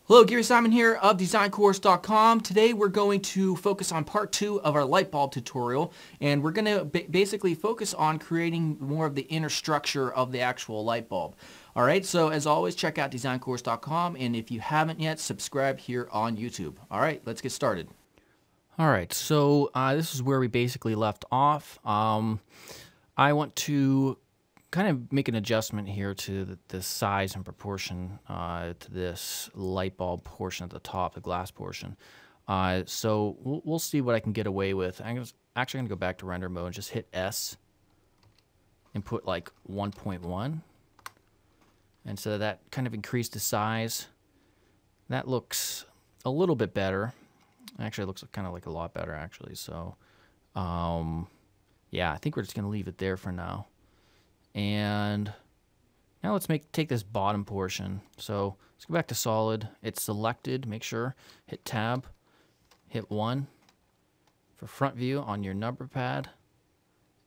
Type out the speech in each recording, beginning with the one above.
Hello, Gary Simon here of DesignCourse.com. Today we're going to focus on part 2 of our light bulb tutorial, and we're going to basically focus on creating more of the inner structure of the actual light bulb. Alright, so as always, check out DesignCourse.com, and if you haven't yet, subscribe here on YouTube. Alright, let's get started. Alright, so this is where we basically left off. I want to kind of make an adjustment here to the size and proportion to this light bulb portion at the top, the glass portion. So we'll see what I can get away with. I'm actually going to go back to render mode and just hit S and put like 1.1. And so that kind of increased the size. That looks a little bit better. Actually, it looks kind of like a lot better, actually. So, yeah, I think we're just going to leave it there for now. And now let's take this bottom portion. So let's go back to solid. It's selected. Make sure. Hit tab. Hit 1 for front view on your number pad.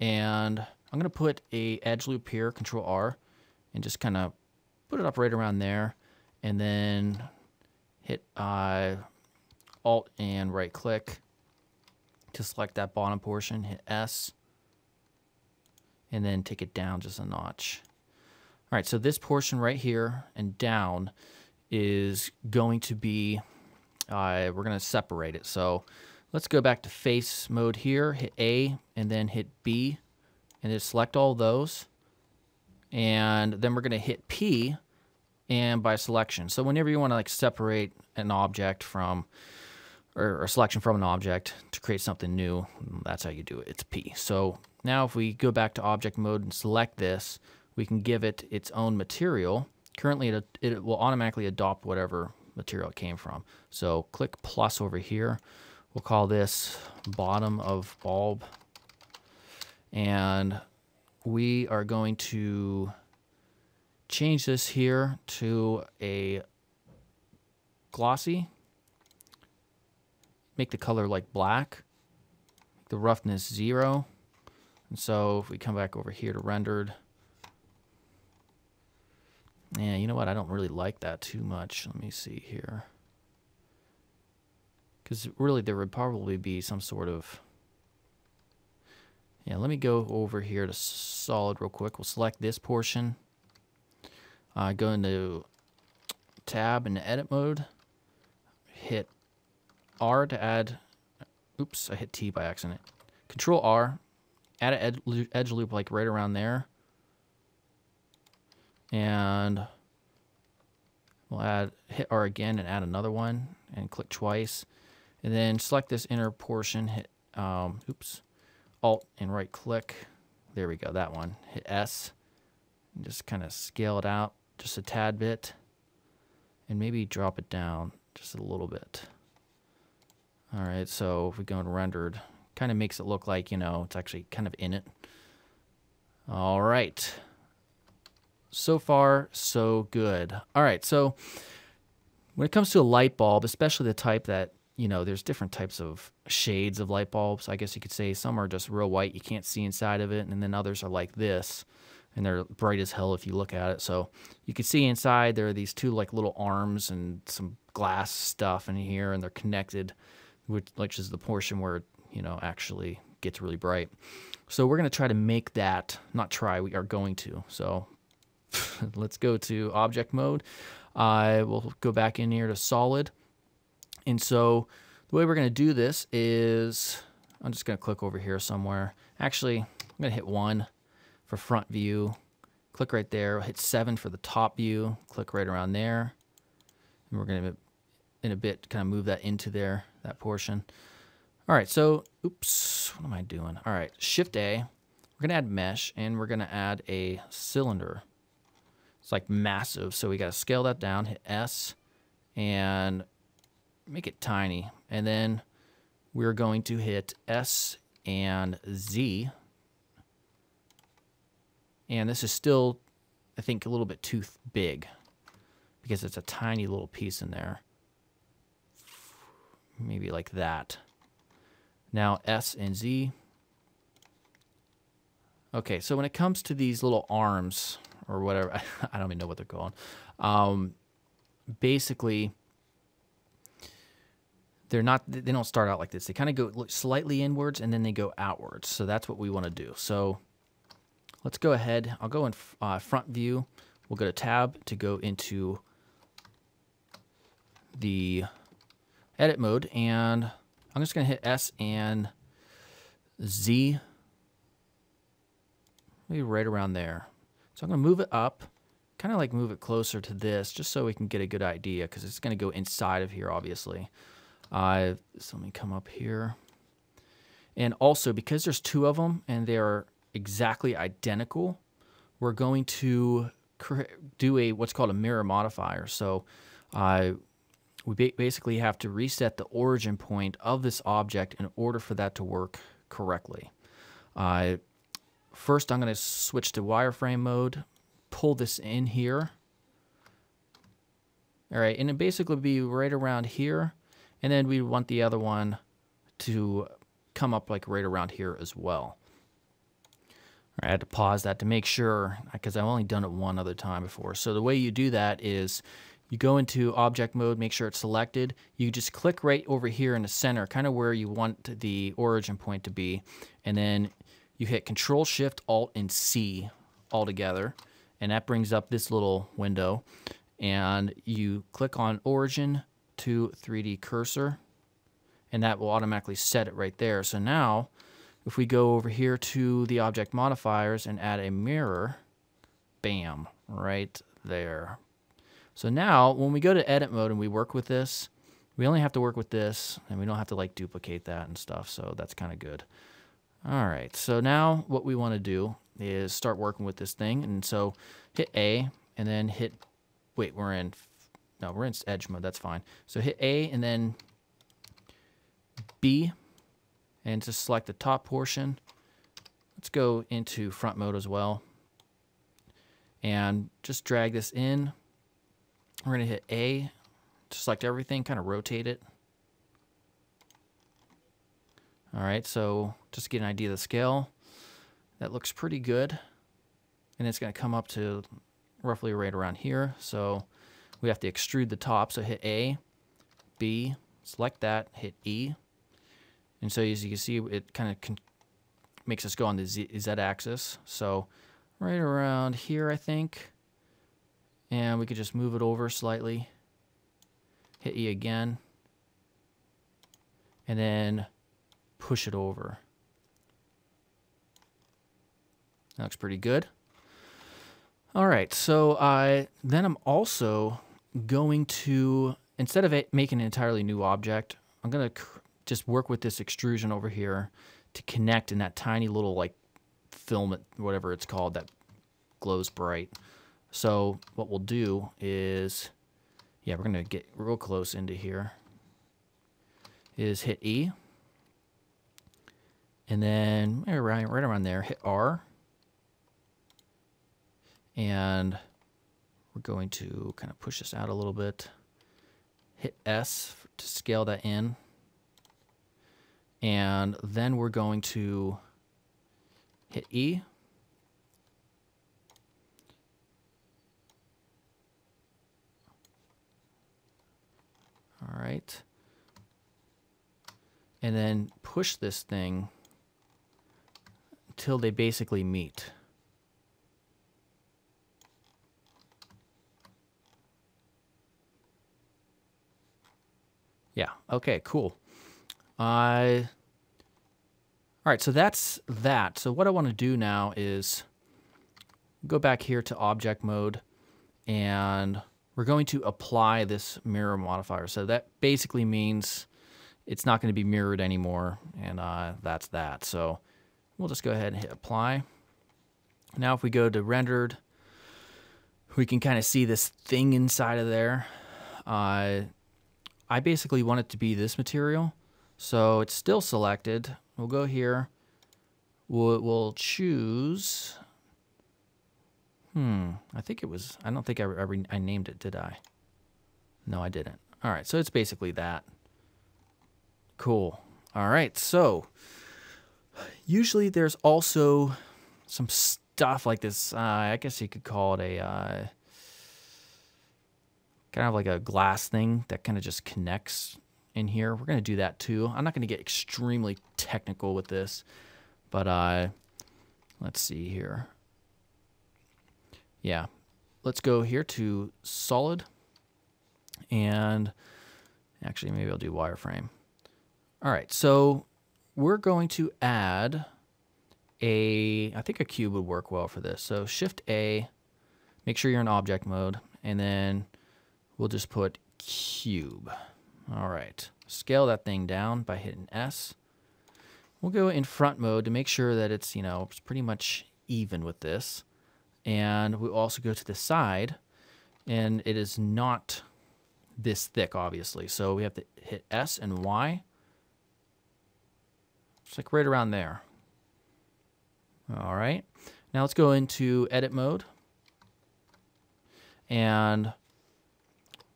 And I'm going to put a edge loop here, Control R, and just kind of put it up right around there. And then hit Alt and right click to select that bottom portion. Hit S. And then take it down just a notch. All right, so this portion right here and down is going to be, we're going to separate it. So let's go back to face mode here, hit A, and then hit B, and then select all those. And then we're going to hit P, and by selection. So whenever you want to like separate an object from, or a selection from an object to create something new, that's how you do it. It's P. So now if we go back to object mode and select this, we can give it its own material. Currently it will automatically adopt whatever material it came from. So click plus over here. We'll call this bottom of bulb. And we are going to change this here to a glossy. Make the color like black. Make the roughness 0. And so if we come back over here to rendered, yeah, you know what? I don't really like that too much. Let me see here. Because really there would probably be some sort of, yeah, let me go over here to solid real quick. We'll select this portion. Go into tab and edit mode. Hit R to add, oops, I hit T by accident. Control R. Add an edge loop like right around there. And we'll hit R again and add another one and click twice. And then select this inner portion, hit, Alt and right click. There we go, that one. Hit S and just kind of scale it out just a tad bit. And maybe drop it down just a little bit. All right, so if we go to rendered, kind of makes it look like, you know, it's actually kind of in it. All right. So far, so good. All right, so when it comes to a light bulb, especially the type that, you know, there's different types of shades of light bulbs. I guess you could say some are just real white, you can't see inside of it, and then others are like this, and they're bright as hell if you look at it. So you can see inside there are these two like little arms and some glass stuff in here, and they're connected, which is the portion where, you know, actually gets really bright. So we're going to try to make that, not try, we are going to. So let's go to object mode. We'll go back in here to solid. And so the way we're going to do this is, I'm just going to click over here somewhere. Actually, I'm going to hit 1 for front view. Click right there. Hit 7 for the top view. Click right around there. And we're going to, in a bit, kind of move that into there, that portion. All right, so, oops, what am I doing? All right, Shift A, we're gonna add mesh, and we're gonna add a cylinder. It's like massive, so we gotta scale that down, hit S, and make it tiny. And then we're going to hit S and Z And this is still, I think, a little bit too big because it's a tiny little piece in there. Maybe like that. Now S and Z. Okay, so when it comes to these little arms or whatever, I don't even know what they're called. Basically, they don't start out like this. They kind of go slightly inwards and then they go outwards. So that's what we want to do. So let's go ahead. I'll go in front view. We'll go to tab to go into the edit mode, and I'm just going to hit S and Z, maybe right around there. So I'm going to move it up, kind of like move it closer to this, just so we can get a good idea, because it's going to go inside of here, obviously. So let me come up here. And also, because there's two of them and they're exactly identical, we're going to do what's called a mirror modifier. So we basically have to reset the origin point of this object in order for that to work correctly. First, I'm going to switch to wireframe mode, pull this in here. All right, and it basically be right around here, and then we want the other one to come up like right around here as well. I had to pause that to make sure, because I've only done it one other time before. So the way you do that is you go into object mode, make sure it's selected. You just click right over here in the center, kind of where you want the origin point to be. And then you hit Control, Shift, Alt, and C all together. And that brings up this little window. And you click on Origin to 3D Cursor. And that will automatically set it right there. So now, if we go over here to the object modifiers and add a mirror, bam, right there. So now, when we go to edit mode and we work with this, we only have to work with this, and we don't have to like duplicate that and stuff, so that's kind of good. All right, so now what we want to do is start working with this thing, and so hit A, and then hit, wait, we're in edge mode, that's fine. So hit A, and then B, and just select the top portion. Let's go into front mode as well, and just drag this in. We're going to hit A to select everything, kind of rotate it. All right, so just to get an idea of the scale, that looks pretty good. And it's going to come up to roughly right around here. So we have to extrude the top. So hit A, B, select that, hit E. And so as you can see, it kind of makes us go on the Z axis. So right around here, I think. And we could just move it over slightly. Hit E again. And then push it over. That looks pretty good. All right, so then I'm also going to, instead of making an entirely new object, I'm going to just work with this extrusion over here to connect in that tiny little like filament, whatever it's called, that glows bright. So what we'll do is, yeah, we're going to get real close into here, is hit E, and then right around there, hit R, and we're going to kind of push this out a little bit, hit S to scale that in, and then we're going to hit E, all right, and then push this thing until they basically meet. Yeah, okay, cool. All right, so that's that. So what I want to do now is go back here to object mode, and we're going to apply this mirror modifier. So that basically means it's not going to be mirrored anymore, and that's that. So we'll just go ahead and hit apply. Now if we go to rendered, we can kind of see this thing inside of there. I basically want it to be this material, so it's still selected. We'll go here. We'll choose I think it was, I don't think I named it, did I? No, I didn't. All right, so it's basically that. Cool. All right, so usually there's also some stuff like this. I guess you could call it a kind of like a glass thing that kind of just connects in here. We're going to do that too. I'm not going to get extremely technical with this, but let's see here. Yeah, let's go here to solid, and actually maybe I'll do wireframe. All right, so we're going to add I think a cube would work well for this. So Shift A, make sure you're in object mode, and then we'll just put cube. All right, scale that thing down by hitting S. We'll go in front mode to make sure that it's, it's pretty much even with this. And we'll also go to the side, and it is not this thick, obviously. So we have to hit S and Y. It's like right around there. All right. Now let's go into edit mode, and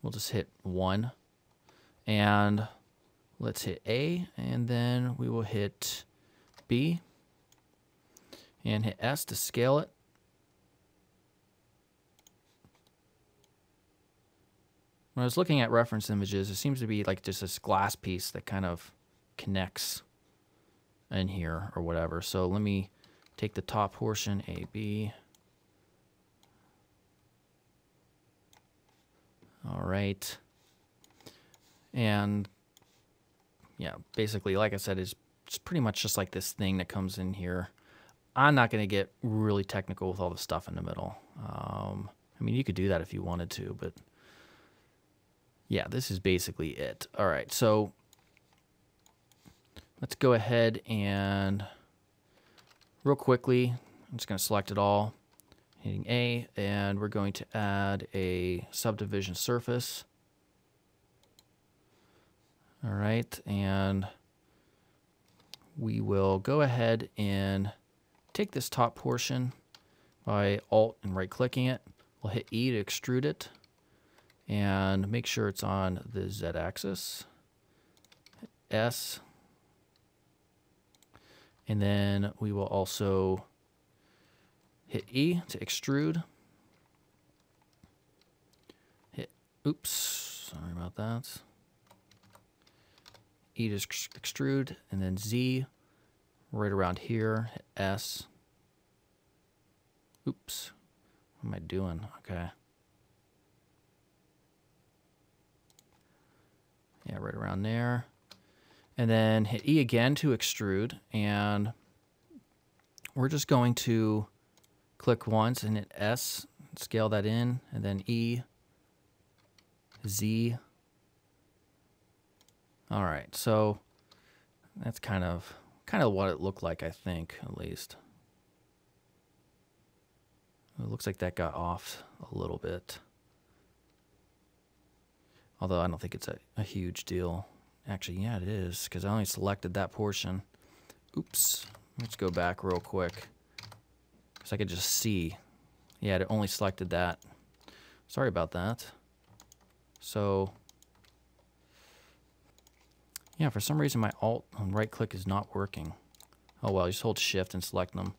we'll just hit 1. And let's hit A, and then we will hit B and hit S to scale it. When I was looking at reference images, it seems to be like just this glass piece that kind of connects in here or whatever. So let me take the top portion, A, B. All right. And yeah, basically, like I said, it's pretty much just like this thing that comes in here. I'm not going to get really technical with all the stuff in the middle. I mean, you could do that if you wanted to, but yeah, this is basically it. All right, so let's go ahead and real quickly, I'm just going to select it all, hitting A, and we're going to add a subdivision surface. All right, and we will go ahead and take this top portion by Alt and right-clicking it. We'll hit E to extrude it, and make sure it's on the Z-axis. S, and then we will also hit E to extrude. Oops, sorry about that. E to extrude, and then Z right around here, hit S. Oops, what am I doing? Okay. Yeah, right around there. And then hit E again to extrude, and we're just going to click once and hit S, scale that in, and then E, Z. All right, so that's kind of what it looked like, I think, at least. It looks like that got off a little bit. Although I don't think it's a huge deal. Actually, yeah, it is, because I only selected that portion. Oops. Let's go back real quick, because I could just see. Yeah, it only selected that. Sorry about that. So, yeah, for some reason my Alt and right click is not working. Oh well, just hold Shift and select them.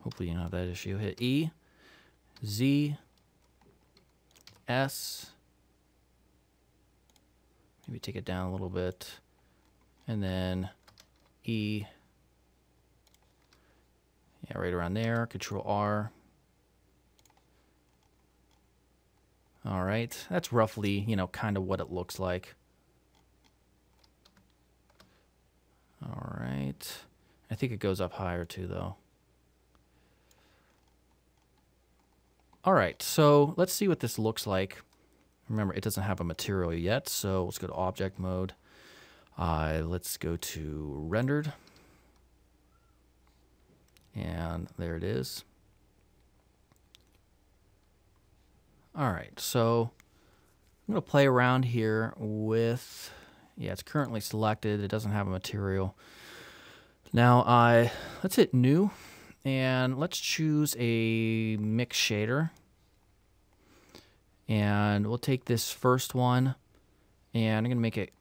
Hopefully you don't have that issue. Hit E, Z, S. Maybe take it down a little bit. And then E. Yeah, right around there. Control R. All right. That's roughly, kind of what it looks like. All right. I think it goes up higher too, though. All right, so let's see what this looks like. Remember, it doesn't have a material yet, so let's go to object mode. Let's go to rendered. And there it is. All right, so I'm going to play around here with, yeah, it's currently selected. It doesn't have a material. Now, let's hit new, And let's choose a mix shader. And we'll take this first one, and I'm going to make it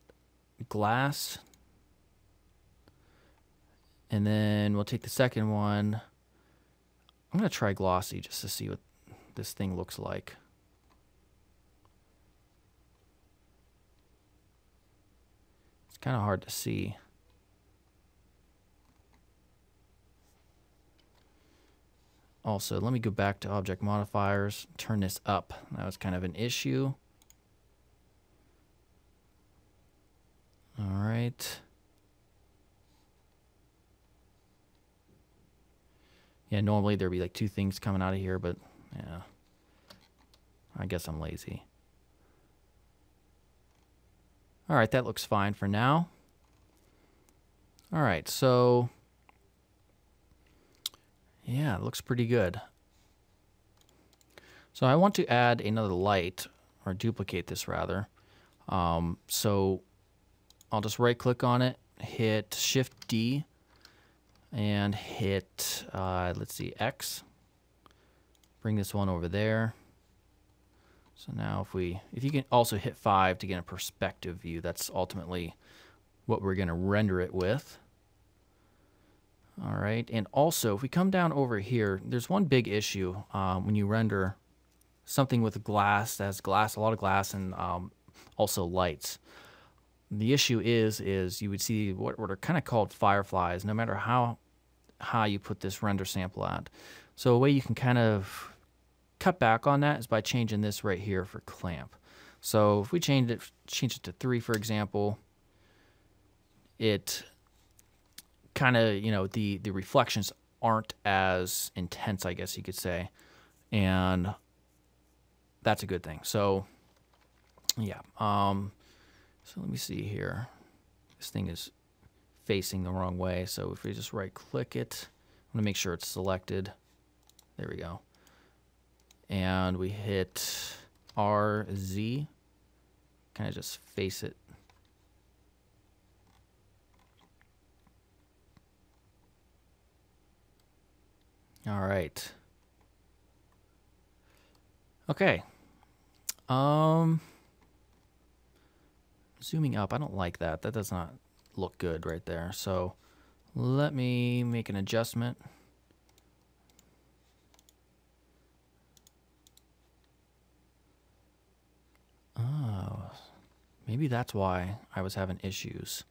glass. And then we'll take the second one. I'm going to try glossy just to see what this thing looks like. It's kind of hard to see. Also, let me go back to object modifiers, turn this up. That was kind of an issue. All right. Yeah, normally there'd be like two things coming out of here, but yeah, I guess I'm lazy. All right, that looks fine for now. All right, so yeah, it looks pretty good. So I want to add another light, or duplicate this rather. So I'll just right click on it, hit Shift D, and hit, let's see, X. Bring this one over there. So now if you can also hit 5 to get a perspective view, that's ultimately what we're going to render it with. All right, and also if we come down over here, there's one big issue when you render something with glass, that has glass, a lot of glass, and also lights. The issue is you would see what are kind of called fireflies, no matter how high you put this render sample at. So a way you can kind of cut back on that is by changing this right here for clamp. So if we change it to 3, for example, it kind of, you know, the reflections aren't as intense, I guess you could say, and that's a good thing. So yeah, so let me see here. This thing is facing the wrong way, so if we just right click it, I'm gonna make sure it's selected. There we go. And we hit RZ, kind of just face it. All right. Okay. Zooming up, I don't like that. That does not look good right there. So let me make an adjustment. Oh, maybe that's why I was having issues.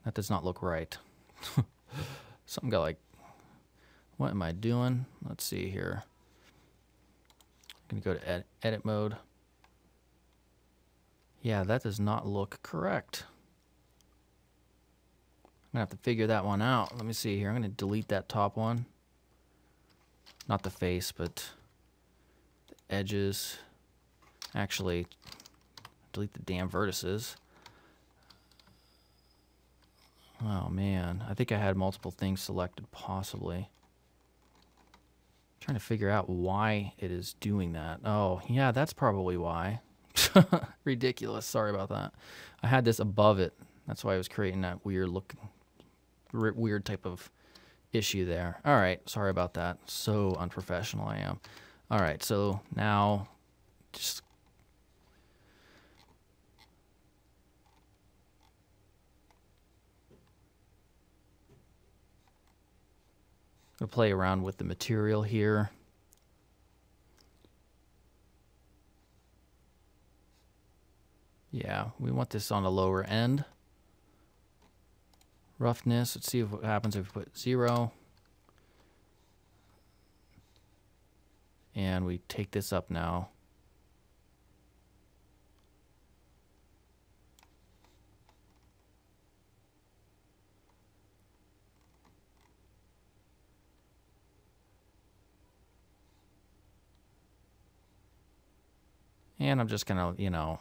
That does not look right. Something got like, what am I doing? Let's see here. I'm going to go to edit mode. Yeah, that does not look correct. I'm going to have to figure that one out. Let me see here. I'm going to delete that top one. Not the face, but the edges. Actually, delete the damn vertices. Oh, man. I think I had multiple things selected, possibly. Trying to figure out why it is doing that. Oh, yeah, that's probably why. Ridiculous. Sorry about that. I had this above it. That's why I was creating that weird type of issue there. All right. Sorry about that. So unprofessional I am. All right. So now just gonna play around with the material here. Yeah, we want this on the lower end. Roughness, let's see what happens if we put 0. And we take this up now. And I'm just gonna, you know,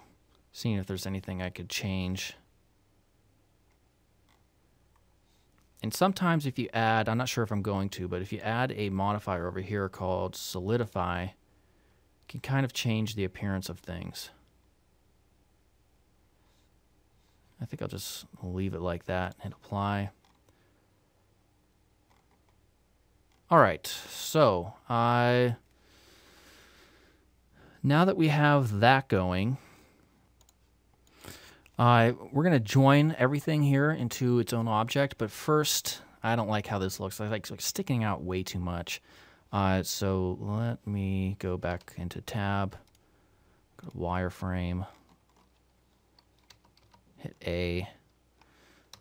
seeing if there's anything I could change. And sometimes if you add, I'm not sure if I'm going to, but if you add a modifier over here called solidify, it can kind of change the appearance of things. I think I'll just leave it like that and apply. All right, so now that we have that going, we're going to join everything here into its own object. But first, I don't like how this looks. I like sticking out way too much. So let me go back into tab, go to wireframe, hit A,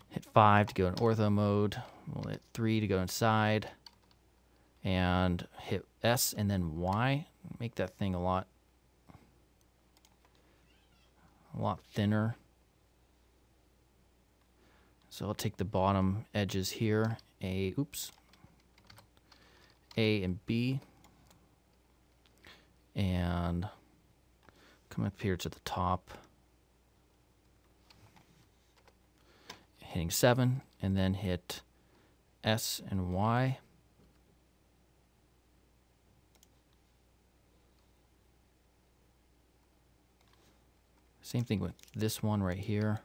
hit 5 to go in ortho mode, we'll hit 3 to go inside, and hit S and then Y. Make that thing a lot thinner. So I'll take the bottom edges here, A and B, and come up here to the top, hitting 7, and then hit S and Y. Same thing with this one right here.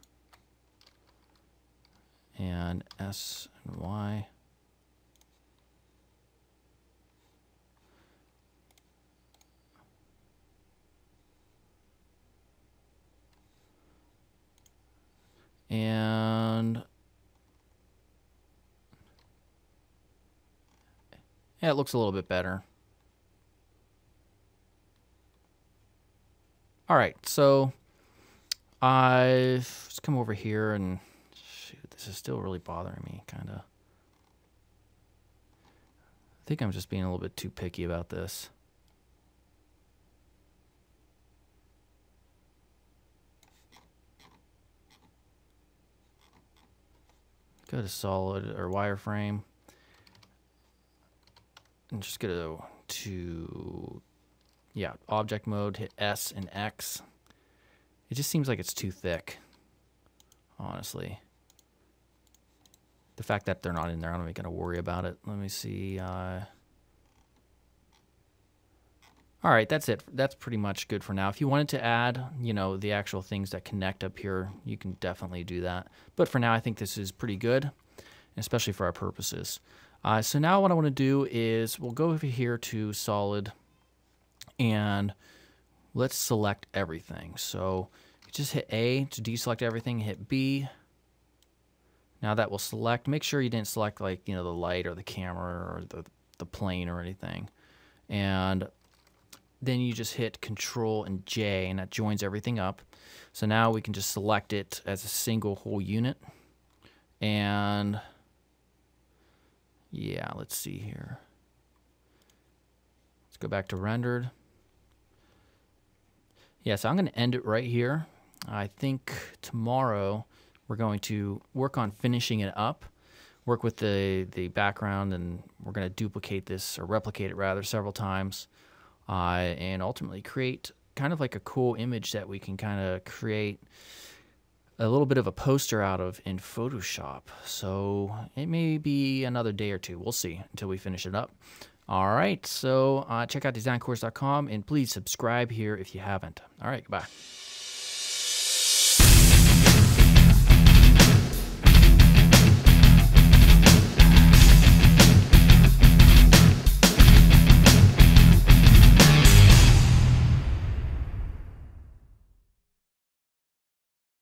And S and Y. And yeah, it looks a little bit better. All right, so let's come over here and shoot, this is still really bothering me, kind of. I think I'm just being a little bit too picky about this. Go to solid or wireframe and just go to object mode, hit S and X. It just seems like it's too thick, honestly. The fact that they're not in there, I'm not even gonna worry about it. Let me see. All right, that's it. That's pretty much good for now. If you wanted to add, the actual things that connect up here, you can definitely do that. But for now, I think this is pretty good, especially for our purposes. So now what I want to do is we'll go over here to solid and let's select everything. So just hit A to deselect everything, hit B. Now that will select. Make sure you didn't select like, the light or the camera or the plane or anything. And then you just hit Control and J, and that joins everything up. So now we can just select it as a single whole unit. And yeah, let's see here. Let's go back to rendered. Yeah, so I'm going to end it right here. I think tomorrow we're going to work on finishing it up, work with the background, and we're going to duplicate this, or replicate it rather, several times. And ultimately create kind of like a cool image that we can kind of create a little bit of a poster out of in Photoshop. So it may be another day or two. We'll see until we finish it up. All right, so check out designcourse.com and please subscribe here if you haven't. All right, goodbye.